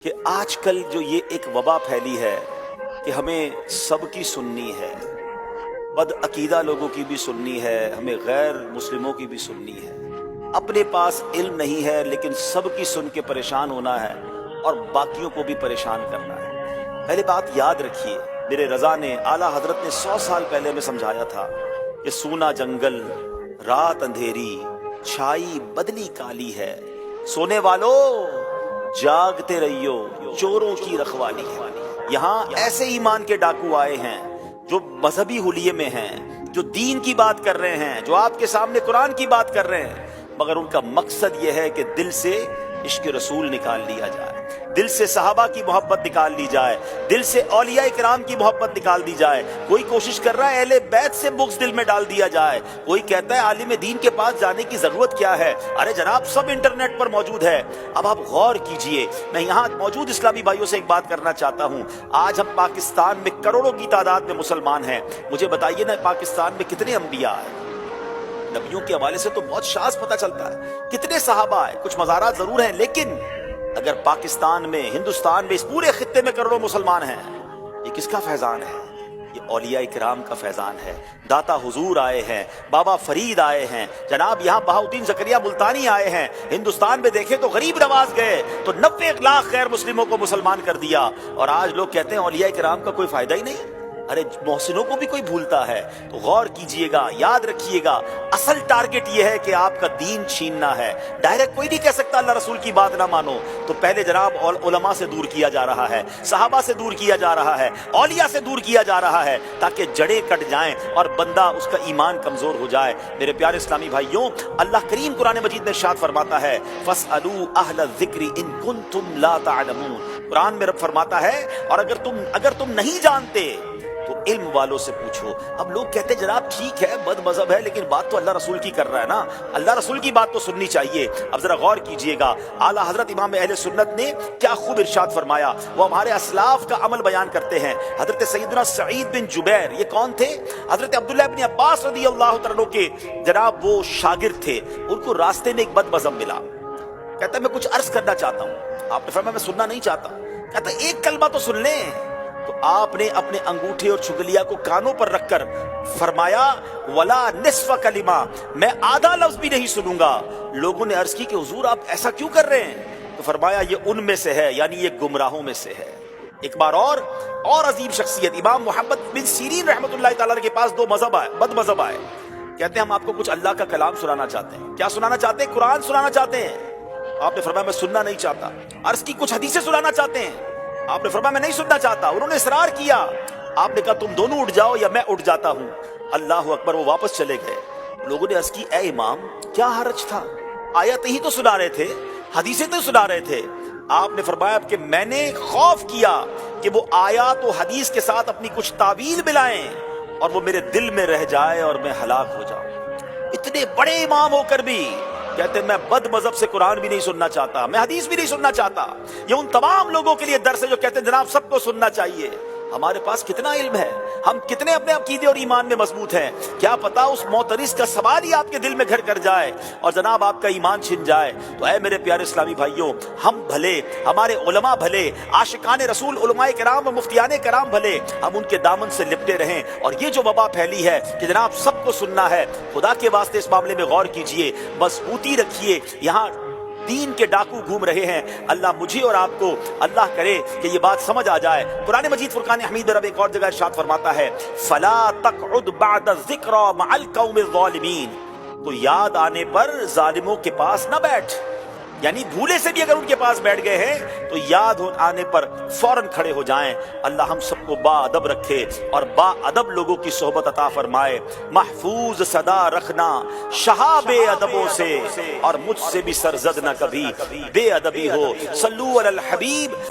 کہ آج کل جو یہ ایک वबा फैली है कि हमें सबकी सुननी है, बद अकीदा लोगों की भी सुननी है, हमें गैर मुस्लिमों की भी सुननी है। अपने पास इल्म नहीं है लेकिन सबकी सुन के परेशान होना है और बाकियों को भी परेशान करना है। पहले बात याद रखिए, मेरे रजा ने आला हजरत ने 100 साल पहले में समझाया था कि सूना जंगल रात अंधेरी छाई बदली काली है, सोने वालों जागते रहियो चोरों की रखवाली है। यहाँ ऐसे ईमान के डाकू आए हैं जो मजहबी हुलिये में हैं, जो दीन की बात कर रहे हैं, जो आपके सामने कुरान की बात कर रहे हैं, मगर उनका मकसद यह है कि दिल से इश्क रसूल निकाल लिया जाए, दिल से सहाबा की मोहब्बत निकाल ली जाए, दिल से औलिया इकराम की मोहब्बत निकाल दी जाए। कोई कोशिश कर रहा है अहले बैत से बुग़्ज़ दिल में डाल दिया जाए, कोई कहता है आलिम दीन के पास जाने की जरूरत क्या है। अरे जनाब, सब इंटरनेट पर मौजूद है। अब आप गौर कीजिए, मैं यहाँ मौजूद इस्लामी भाइयों से एक बात करना चाहता हूँ। आज हम पाकिस्तान में करोड़ों की तादाद में मुसलमान हैं। मुझे बताइए ना, पाकिस्तान में कितने अंबिया हैं? नबियों के हवाले से तो बहुत शाज़ पता चलता है, कितने सहाबा है, कुछ मज़ारात जरूर हैं, लेकिन अगर पाकिस्तान में, हिंदुस्तान में, इस पूरे खित्ते में करोड़ों मुसलमान हैं, ये किसका फैजान है? ये औलिया इकराम का फैजान है। दाता हुजूर आए हैं, बाबा फरीद आए हैं, जनाब यहाँ बहाउद्दीन ज़करिया मुल्तानी आए हैं। हिंदुस्तान में देखें तो गरीब नवाज गए तो 90 लाख गैर मुस्लिमों को मुसलमान कर दिया, और आज लोग कहते हैं औलिया इकराम का कोई फायदा ही नहीं। अरे मोहसिनों को भी कोई भूलता है, तो गौर कीजिएगा, याद रखिएगा, असल टारगेट ये है कि आपका दीन छीनना है। डायरेक्ट कोई नहीं कह सकता अल्लाह रसूल की बात ना मानो, तो पहले जनाब उलमा से दूर किया जा रहा है, सहाबा से दूर किया जा रहा है, औलिया से दूर किया जा रहा है, ताकि जड़ें कट जाएं और बंदा, उसका ईमान कमजोर हो जाए। मेरे प्यारे इस्लामी भाइयों, अल्लाह करीम कुरान मजीद में इरशाद फरमाता है, फस्अलू अहल ज़िक्रि इन कुंतुम ला तालमून। कुरान में रब फरमाता है, और अगर तुम नहीं जानते तो इल्म वालों से पूछो। अब लोग कहते हैं जनाब ठीक है, बद मजहब है, लेकिन बात तो अल्लाह रसूल की कर रहा है ना, अल्लाह रसूल की बात तो सुननी चाहिए। अब जरा गौर कीजिएगा, आला हजरत इमाम अहले सुन्नत ने क्या खूब इरशाद फरमाया। वो हमारे असलाफ का अमल बयान करते हैं। हजरत सैयदना सईद बिन जुबैर, ये कौन थे? हजरत अब्दुल्ला इब्न अब्बास रज़ियल्लाहु तआला अन्हु के जनाब वो शागिर्द थे। उनको रास्ते में एक बद मजहब मिला, कहता मैं कुछ अर्ज करना चाहता हूँ। आपने फरमाया मैं सुनना नहीं चाहता। कहता एक कलमा तो सुन लें। तो आपने अपने अंगूठे और चुगलिया को कानों पर रखकर फरमाया, वला निस्फ कलिमा, मैं आधा लफ्ज भी नहीं सुनूंगा। लोगों ने अर्ज की कि हुजूर आप ऐसा क्यों कर रहे हैं? तो फरमाया ये उनमें से है, यानी ये गुमराहों में से है। एक बार और अजीब शख्सियत इमाम मोहम्मद बिन सीरीन रहमतुल्लाह तआला के पास दो बद मजहब आए। कहते हैं हम आपको कुछ अल्लाह का कलाम सुनाना चाहते हैं। क्या सुनाना चाहते हैं? कुरान सुनाना चाहते हैं। आपने फरमाया मैं सुनना नहीं चाहता। अर्ज की कुछ हदीसें सुनाना चाहते हैं। आपने फरमाया मैं नहीं सुनना चाहता। उन्होंने इसरार किया। आपने कहा तुम दोनों उठ जाओ या मैं उठ जाता हूं। अल्लाह अकबर, वो वापस चले गए। लोगों ने अर्ज की, ए इमाम क्या हरज था, आयत ही तो सुना रहे थे, हदीसें तो सुना रहे थे। आपने फरमाया कि मैंने खौफ किया कि वो आयत और हदीस के साथ अपनी कुछ तावील मिलाएं और वो मेरे दिल में रह जाए और मैं हलाक हो जाऊं। इतने बड़े इमाम होकर भी कहते हैं मैं बद मजहब से कुरान भी नहीं सुनना चाहता, मैं हदीस भी नहीं सुनना चाहता। ये उन तमाम लोगों के लिए दर्स है जो कहते हैं जनाब सबको सुनना चाहिए। हमारे पास कितना इल्म है, हम कितने अपने अकीदे और ईमान में मजबूत हैं। क्या पता उस मोतरिस का सवाल ही आपके दिल में घर कर जाए और जनाब आपका ईमान छिन जाए। तो ऐ मेरे प्यारे इस्लामी भाइयों, हम भले, हमारे उलमा भले, आशिकान रसूल उलमाए कराम व मुफ्तियाने कराम भले, हम उनके दामन से लिपटे रहें। और ये जो वबा फैली है कि जनाब सबको सुनना है, खुदा के वास्ते इस मामले में गौर कीजिए, मजबूती रखिए। यहाँ दीन के डाकू घूम रहे हैं। अल्लाह मुझे और आपको, अल्लाह करे कि ये बात समझ आ जाए। कुरान मजीद फुरकान हमीद में रब एक और जगह इरशाद फरमाता है, फला तक़उद बअद ज़िक्रा मअल कौमि ज़ालिमीन, तो याद आने पर जालिमों के पास न बैठ। यानी भूले से भी अगर उनके पास बैठ गए हैं तो याद आने पर फौरन खड़े हो जाएं। अल्लाह हम सबको बाअदब रखे और बाअदब लोगों की सोहबत अता फरमाए। महफूज सदा रखना शहाबे अदबों से, और मुझसे भी सरजद न कभी बेअदबी हो। सल्लू अलल हबीब।